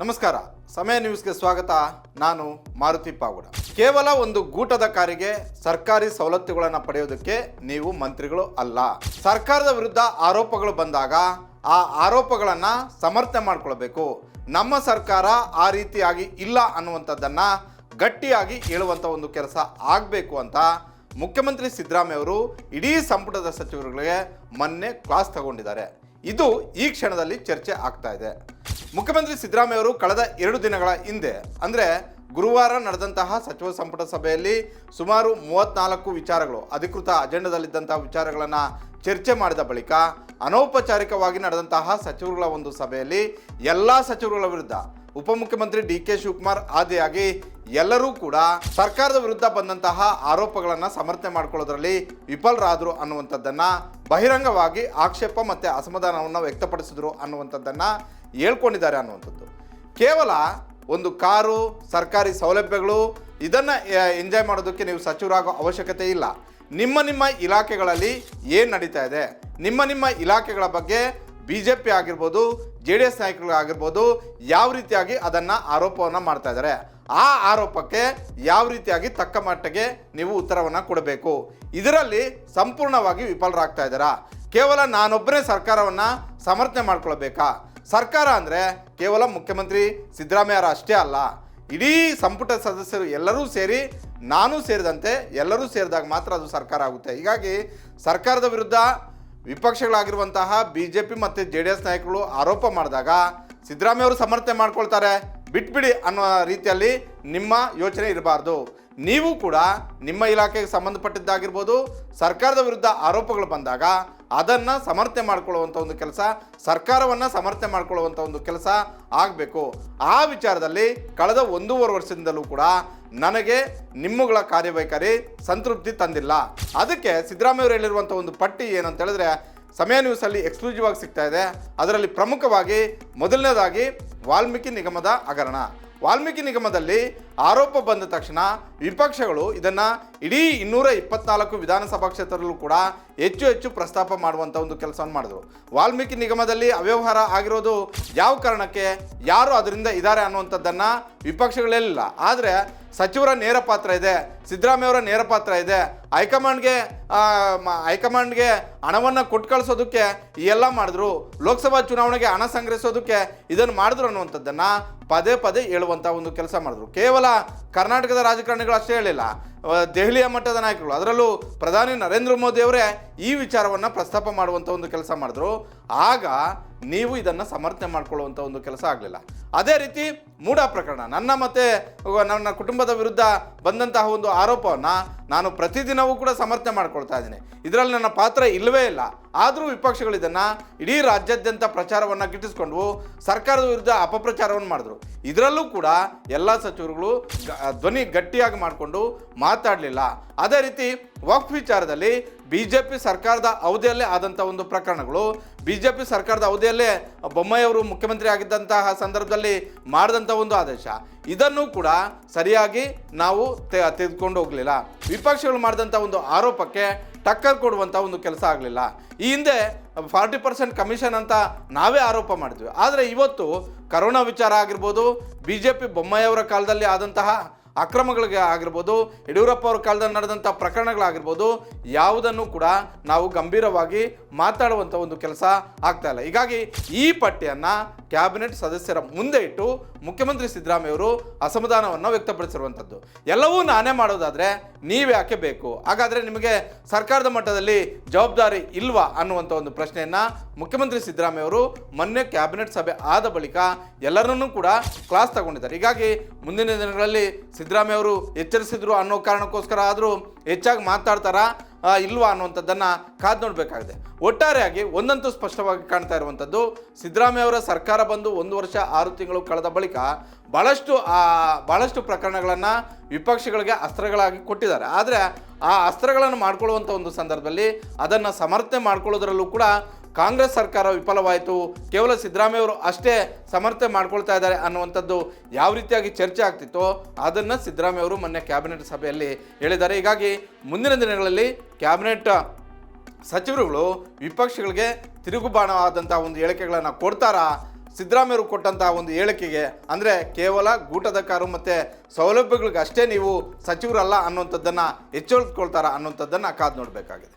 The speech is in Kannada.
ನಮಸ್ಕಾರ. ಸಮಯ ನ್ಯೂಸ್ಗೆ ಸ್ವಾಗತ. ನಾನು ಮಾರುತಿ ಪಾವಗಡ. ಕೇವಲ ಒಂದು ಗೂಟದ ಕಾರಿಗೆ ಸರ್ಕಾರಿ ಸವಲತ್ತುಗಳನ್ನು ಪಡೆಯೋದಕ್ಕೆ ನೀವು ಮಂತ್ರಿಗಳು ಅಲ್ಲ. ಸರ್ಕಾರದ ವಿರುದ್ಧ ಆರೋಪಗಳು ಬಂದಾಗ ಆ ಆರೋಪಗಳನ್ನು ಸಮರ್ಥನೆ ಮಾಡಿಕೊಳ್ಬೇಕು. ನಮ್ಮ ಸರ್ಕಾರ ಆ ರೀತಿಯಾಗಿ ಇಲ್ಲ ಅನ್ನುವಂಥದ್ದನ್ನು ಗಟ್ಟಿಯಾಗಿ ಹೇಳುವಂಥ ಒಂದು ಕೆಲಸ ಆಗಬೇಕು ಅಂತ ಮುಖ್ಯಮಂತ್ರಿ ಸಿದ್ದರಾಮಯ್ಯ ಅವರು ಇಡೀ ಸಂಪುಟದ ಸಚಿವರುಗಳಿಗೆ ಮೊನ್ನೆ ಕ್ಲಾಸ್ ತಗೊಂಡಿದ್ದಾರೆ. ಇದು ಈ ಕ್ಷಣದಲ್ಲಿ ಚರ್ಚೆ ಆಗ್ತಾ ಇದೆ. ಮುಖ್ಯಮಂತ್ರಿ ಸಿದ್ದರಾಮಯ್ಯ ಅವರು ಕಳೆದ 2 ದಿನಗಳ ಹಿಂದೆ ಅಂದರೆ ಗುರುವಾರ ನಡೆದಂತಹ ಸಚಿವ ಸಂಪುಟ ಸಭೆಯಲ್ಲಿ ಸುಮಾರು 34 ವಿಚಾರಗಳು ಅಧಿಕೃತ ಅಜೆಂಡಾದಲ್ಲಿದ್ದಂತಹ ವಿಚಾರಗಳನ್ನು ಚರ್ಚೆ ಮಾಡಿದ ಬಳಿಕ ಅನೌಪಚಾರಿಕವಾಗಿ ನಡೆದಂತಹ ಸಚಿವರುಗಳ ಒಂದು ಸಭೆಯಲ್ಲಿ ಎಲ್ಲ ಸಚಿವರುಗಳ ವಿರುದ್ಧ ಉಪಮುಖ್ಯಮಂತ್ರಿ ಡಿ ಕೆ ಶಿವಕುಮಾರ್ ಆದಿಯಾಗಿ ಎಲ್ಲರೂ ಕೂಡ ಸರ್ಕಾರದ ವಿರುದ್ಧ ಬಂದಂತಹ ಆರೋಪಗಳನ್ನು ಸಮರ್ಥನೆ ಮಾಡ್ಕೊಳ್ಳೋದ್ರಲ್ಲಿ ವಿಫಲರಾದರು ಅನ್ನುವಂಥದ್ದನ್ನು ಬಹಿರಂಗವಾಗಿ ಆಕ್ಷೇಪ ಮತ್ತು ಅಸಮಾಧಾನವನ್ನು ವ್ಯಕ್ತಪಡಿಸಿದ್ರು ಅನ್ನುವಂಥದ್ದನ್ನು ಹೇಳ್ಕೊಂಡಿದ್ದಾರೆ ಅನ್ನುವಂಥದ್ದು. ಕೇವಲ ಒಂದು ಕಾರು, ಸರ್ಕಾರಿ ಸೌಲಭ್ಯಗಳು ಇದನ್ನು ಎಂಜಾಯ್ ಮಾಡೋದಕ್ಕೆ ನೀವು ಸಚಿವರಾಗೋ ಅವಶ್ಯಕತೆ ಇಲ್ಲ. ನಿಮ್ಮ ಇಲಾಖೆಗಳಲ್ಲಿ ಏನು ನಡೀತಾ ಇದೆ, ನಿಮ್ಮ ಇಲಾಖೆಗಳ ಬಗ್ಗೆ BJP ಆಗಿರ್ಬೋದು, JDS ನಾಯಕರುಗಳಾಗಿರ್ಬೋದು ಯಾವ ರೀತಿಯಾಗಿ ಅದನ್ನು ಆರೋಪವನ್ನು ಮಾಡ್ತಾ ಇದ್ದಾರೆ, ಆ ಆರೋಪಕ್ಕೆ ಯಾವ ರೀತಿಯಾಗಿ ತಕ್ಕ ಮಟ್ಟಿಗೆ ನೀವು ಉತ್ತರವನ್ನು ಕೊಡಬೇಕು. ಇದರಲ್ಲಿ ಸಂಪೂರ್ಣವಾಗಿ ವಿಫಲರಾಗ್ತಾ ಇದ್ದೀರಾ. ಕೇವಲ ನಾನೊಬ್ಬರೇ ಸರ್ಕಾರವನ್ನು ಸಮರ್ಥನೆ ಮಾಡ್ಕೊಳ್ಬೇಕಾ? ಸರ್ಕಾರ ಅಂದರೆ ಕೇವಲ ಮುಖ್ಯಮಂತ್ರಿ ಸಿದ್ದರಾಮಯ್ಯರ ಅಷ್ಟೇ ಅಲ್ಲ, ಇಡೀ ಸಂಪುಟ ಸದಸ್ಯರು ಎಲ್ಲರೂ ಸೇರಿ, ನಾನು ಸೇರಿದಂತೆ ಎಲ್ಲರೂ ಸೇರಿದಾಗ ಮಾತ್ರ ಅದು ಸರ್ಕಾರ ಆಗುತ್ತೆ. ಹೀಗಾಗಿ ಸರ್ಕಾರದ ವಿರುದ್ಧ ವಿಪಕ್ಷಗಳಾಗಿರುವಂತಹ BJP ಮತ್ತು JDS ನಾಯಕರು ಆರೋಪ ಮಾಡಿದಾಗ ಸಿದ್ದರಾಮಯ್ಯ ಅವರು ಸಮರ್ಥನೆ ಮಾಡ್ಕೊಳ್ತಾರೆ, ಬಿಟ್ಬಿಡಿ ಅನ್ನೋ ರೀತಿಯಲ್ಲಿ ನಿಮ್ಮ ಯೋಚನೆ ಇರಬಾರ್ದು. ನೀವು ಕೂಡ ನಿಮ್ಮ ಇಲಾಖೆಗೆ ಸಂಬಂಧಪಟ್ಟಿದ್ದಾಗಿರ್ಬೋದು, ಸರ್ಕಾರದ ವಿರುದ್ಧ ಆರೋಪಗಳು ಬಂದಾಗ ಅದನ್ನು ಸಮರ್ಥನೆ ಮಾಡ್ಕೊಳ್ಳುವಂಥ ಒಂದು ಕೆಲಸ, ಸರ್ಕಾರವನ್ನು ಸಮರ್ಥನೆ ಮಾಡ್ಕೊಳ್ಳುವಂಥ ಒಂದು ಕೆಲಸ ಆಗಬೇಕು. ಆ ವಿಚಾರದಲ್ಲಿ ಕಳೆದ 1.5 ವರ್ಷದಿಂದಲೂ ಕೂಡ ನನಗೆ ನಿಮ್ಮಗಳ ಕಾರ್ಯವೈಖರಿ ಸಂತೃಪ್ತಿ ತಂದಿಲ್ಲ. ಅದಕ್ಕೆ ಸಿದ್ದರಾಮಯ್ಯ ಅವರು ಹೇಳಿರುವಂಥ ಒಂದು ಪಟ್ಟಿ ಏನಂತ ಹೇಳಿದ್ರೆ ಸಮಯ ನ್ಯೂಸಲ್ಲಿ ಎಕ್ಸ್ಕ್ಲೂಸಿವ್ ಆಗಿ ಸಿಗ್ತಾ ಇದೆ. ಅದರಲ್ಲಿ ಪ್ರಮುಖವಾಗಿ ಮೊದಲನೇದಾಗಿ ವಾಲ್ಮೀಕಿ ನಿಗಮದ ಹಗರಣ. ವಾಲ್ಮೀಕಿ ನಿಗಮದಲ್ಲಿ ಆರೋಪ ಬಂದ ತಕ್ಷಣ ವಿಪಕ್ಷಗಳು ಇದನ್ನು ಇಡೀ 224 ವಿಧಾನಸಭಾ ಕ್ಷೇತ್ರದಲ್ಲೂ ಕೂಡ ಹೆಚ್ಚು ಪ್ರಸ್ತಾಪ ಮಾಡುವಂಥ ಒಂದು ಕೆಲಸವನ್ನು ಮಾಡಿದ್ರು. ವಾಲ್ಮೀಕಿ ನಿಗಮದಲ್ಲಿ ಅವ್ಯವಹಾರ ಆಗಿರೋದು ಯಾವ ಕಾರಣಕ್ಕೆ, ಯಾರು ಅದರಿಂದ ಇದ್ದಾರೆ ಅನ್ನುವಂಥದ್ದನ್ನು ವಿಪಕ್ಷಗಳೇನಿಲ್ಲ. ಆದರೆ ಸಚಿವರ ನೇರ ಪಾತ್ರ ಇದೆ, ಸಿದ್ದರಾಮಯ್ಯವರ ನೇರ ಪಾತ್ರ ಇದೆ. ಹೈಕಮಾಂಡ್ಗೆ ಹಣವನ್ನು ಕೊಟ್ಟು ಕಳಿಸೋದಕ್ಕೆ ಈ ಎಲ್ಲ ಮಾಡಿದ್ರು, ಲೋಕಸಭಾ ಚುನಾವಣೆಗೆ ಹಣ ಸಂಗ್ರಹಿಸೋದಕ್ಕೆ ಇದನ್ನು ಮಾಡಿದ್ರು ಅನ್ನುವಂಥದ್ದನ್ನು ಪದೇ ಹೇಳುವಂಥ ಒಂದು ಕೆಲಸ ಮಾಡಿದ್ರು. ಕೇವಲ ಕರ್ನಾಟಕದ ರಾಜಕಾರಣಿಗಳು ಅಷ್ಟೇ ಹೇಳಿಲ್ಲ, ದೆಹಲಿಯ ಮಟ್ಟದ ನಾಯಕರು, ಅದರಲ್ಲೂ ಪ್ರಧಾನಿ ನರೇಂದ್ರ ಮೋದಿ ಅವರೇ ಈ ವಿಚಾರವನ್ನು ಪ್ರಸ್ತಾಪ ಮಾಡುವಂಥ ಒಂದು ಕೆಲಸ ಮಾಡಿದ್ರು. ಆಗ ನೀವು ಇದನ್ನು ಸಮರ್ಥನೆ ಮಾಡ್ಕೊಳ್ಳುವಂಥ ಒಂದು ಕೆಲಸ ಆಗಲಿಲ್ಲ. ಅದೇ ರೀತಿ ಮೂಡಾ ಪ್ರಕರಣ, ನನ್ನ ಕುಟುಂಬದ ವಿರುದ್ಧ ಬಂದಂತಹ ಒಂದು ಆರೋಪವನ್ನು ನಾನು ಪ್ರತಿದಿನವೂ ಕೂಡ ಸಮರ್ಥನೆ ಮಾಡ್ಕೊಳ್ತಾ ಇದ್ದೀನಿ, ಇದರಲ್ಲಿ ನನ್ನ ಪಾತ್ರ ಇಲ್ಲವೇ ಇಲ್ಲ. ಆದರೂ ವಿಪಕ್ಷಗಳು ಇದನ್ನು ಇಡೀ ರಾಜ್ಯಾದ್ಯಂತ ಪ್ರಚಾರವನ್ನು ಗಿಟ್ಟಿಸ್ಕೊಂಡು ಸರ್ಕಾರದ ವಿರುದ್ಧ ಅಪಪ್ರಚಾರವನ್ನು ಮಾಡಿದ್ರು. ಇದರಲ್ಲೂ ಕೂಡ ಎಲ್ಲ ಸಚಿವರುಗಳು ಧ್ವನಿ ಗಟ್ಟಿಯಾಗಿ ಮಾಡಿಕೊಂಡು ಮಾತಾಡಲಿಲ್ಲ. ಅದೇ ರೀತಿ ವಕ್ಫ್ ವಿಚಾರದಲ್ಲಿ BJP ಸರ್ಕಾರದ ಅವಧಿಯಲ್ಲೇ ಆದಂಥ ಒಂದು ಪ್ರಕರಣಗಳು, BJP ಸರ್ಕಾರದ ಅವಧಿಯಲ್ಲೇ ಬೊಮ್ಮಾಯಿ ಅವರು ಮುಖ್ಯಮಂತ್ರಿ ಆಗಿದ್ದಂತಹ ಸಂದರ್ಭದಲ್ಲಿ ಮಾಡಿದಂಥ ಒಂದು ಆದೇಶ, ಇದನ್ನು ಕೂಡ ಸರಿಯಾಗಿ ನಾವು ತೆಗೆದುಕೊಂಡು ಹೋಗಲಿಲ್ಲ. ವಿಪಕ್ಷಗಳು ಮಾಡಿದಂಥ ಒಂದು ಆರೋಪಕ್ಕೆ ಟಕ್ಕರ್ ಕೊಡುವಂಥ ಒಂದು ಕೆಲಸ ಆಗಲಿಲ್ಲ. ಈ ಹಿಂದೆ 40% ಕಮಿಷನ್ ಅಂತ ನಾವೇ ಆರೋಪ ಮಾಡಿದ್ವಿ. ಆದರೆ ಇವತ್ತು ಕರೋನಾ ವಿಚಾರ ಆಗಿರ್ಬೋದು, BJP ಬೊಮ್ಮಾಯಿ ಅವರ ಕಾಲದಲ್ಲಿ ಆದಂತಹ ಅಕ್ರಮಗಳಿಗೆ ಆಗಿರ್ಬೋದು, ಯಡಿಯೂರಪ್ಪ ಅವರ ಕಾಲದಲ್ಲಿ ನಡೆದಂಥ ಪ್ರಕರಣಗಳಾಗಿರ್ಬೋದು, ಯಾವುದನ್ನು ಕೂಡ ನಾವು ಗಂಭೀರವಾಗಿ ಮಾತಾಡುವಂಥ ಒಂದು ಕೆಲಸ ಆಗ್ತಾ ಇಲ್ಲ. ಹೀಗಾಗಿ ಈ ಪಟ್ಟಿಯನ್ನು ಕ್ಯಾಬಿನೆಟ್ ಸದಸ್ಯರ ಮುಂದೆ ಇಟ್ಟು ಮುಖ್ಯಮಂತ್ರಿ ಸಿದ್ದರಾಮಯ್ಯ ಅವರು ಅಸಮಾಧಾನವನ್ನು ವ್ಯಕ್ತಪಡಿಸಿರುವಂಥದ್ದು. ಎಲ್ಲವೂ ನಾನೇ ಮಾಡೋದಾದರೆ ನೀವು ಯಾಕೆ ಬೇಕು? ಹಾಗಾದರೆ ನಿಮಗೆ ಸರ್ಕಾರದ ಮಟ್ಟದಲ್ಲಿ ಜವಾಬ್ದಾರಿ ಇಲ್ವಾ ಅನ್ನುವಂಥ ಒಂದು ಪ್ರಶ್ನೆಯನ್ನು ಮುಖ್ಯಮಂತ್ರಿ ಸಿದ್ದರಾಮಯ್ಯ ಅವರು ಮೊನ್ನೆ ಕ್ಯಾಬಿನೆಟ್ ಸಭೆ ಆದ ಬಳಿಕ ಎಲ್ಲರನ್ನೂ ಕೂಡ ಕ್ಲಾಸ್ ತಗೊಂಡಿದ್ದಾರೆ. ಹೀಗಾಗಿ ಮುಂದಿನ ದಿನಗಳಲ್ಲಿ ಸಿದ್ದರಾಮಯ್ಯ ಅವರು ಎಚ್ಚರಿಸಿದ್ರು ಅನ್ನೋ ಕಾರಣಕ್ಕೋಸ್ಕರ ಆದರೂ ಹೆಚ್ಚಾಗಿ ಮಾತಾಡ್ತಾರಾ ಇಲ್ವಾ ಅನ್ನುವಂಥದ್ದನ್ನು ಕಾದು ನೋಡಬೇಕಾಗಿದೆ. ಒಟ್ಟಾರೆಯಾಗಿ ಒಂದಂತೂ ಸ್ಪಷ್ಟವಾಗಿ ಕಾಣ್ತಾ ಇರುವಂಥದ್ದು, ಸಿದ್ದರಾಮಯ್ಯ ಅವರ ಸರ್ಕಾರ ಬಂದು 1 ವರ್ಷ 6 ತಿಂಗಳು ಕಳೆದ ಬಳಿಕ ಭಾಳಷ್ಟು ಪ್ರಕರಣಗಳನ್ನು ವಿಪಕ್ಷಗಳಿಗೆ ಅಸ್ತ್ರಗಳಾಗಿ ಕೊಟ್ಟಿದ್ದಾರೆ. ಆದರೆ ಆ ಅಸ್ತ್ರಗಳನ್ನು ಮಾಡ್ಕೊಳ್ಳುವಂಥ ಒಂದು ಸಂದರ್ಭದಲ್ಲಿ ಅದನ್ನು ಸಮರ್ಥನೆ ಮಾಡ್ಕೊಳ್ಳೋದ್ರಲ್ಲೂ ಕೂಡ ಕಾಂಗ್ರೆಸ್ ಸರ್ಕಾರ ವಿಫಲವಾಯಿತು, ಕೇವಲ ಸಿದ್ದರಾಮಯ್ಯ ಅವರು ಅಷ್ಟೇ ಸಮರ್ಥನೆ ಮಾಡ್ಕೊಳ್ತಾ ಇದ್ದಾರೆ ಅನ್ನುವಂಥದ್ದು ಯಾವ ರೀತಿಯಾಗಿ ಚರ್ಚೆ ಆಗ್ತಿತ್ತೋ ಅದನ್ನು ಸಿದ್ದರಾಮಯ್ಯ ಅವರು ಮೊನ್ನೆ ಕ್ಯಾಬಿನೆಟ್ ಸಭೆಯಲ್ಲಿ ಹೇಳಿದ್ದಾರೆ. ಹೀಗಾಗಿ ಮುಂದಿನ ದಿನಗಳಲ್ಲಿ ಕ್ಯಾಬಿನೆಟ್ ಸಚಿವರುಗಳು ವಿಪಕ್ಷಗಳಿಗೆ ತಿರುಗುಬಾಣವಾದಂಥ ಒಂದು ಹೇಳಿಕೆಗಳನ್ನು ಕೊಡ್ತಾರಾ, ಸಿದ್ದರಾಮಯ್ಯರು ಕೊಟ್ಟಂತಹ ಒಂದು ಹೇಳಿಕೆಗೆ, ಅಂದರೆ ಕೇವಲ ಗೂಟದ ಕಾರು ಮತ್ತು ಸೌಲಭ್ಯಗಳಿಗಷ್ಟೇ ನೀವು ಸಚಿವರಲ್ಲ ಅನ್ನುವಂಥದ್ದನ್ನು ಎಚ್ಚೆತ್ತುಕೊಳ್ತಾರ ಅನ್ನುವಂಥದ್ದನ್ನು ಕಾದು ನೋಡಬೇಕಾಗಿದೆ.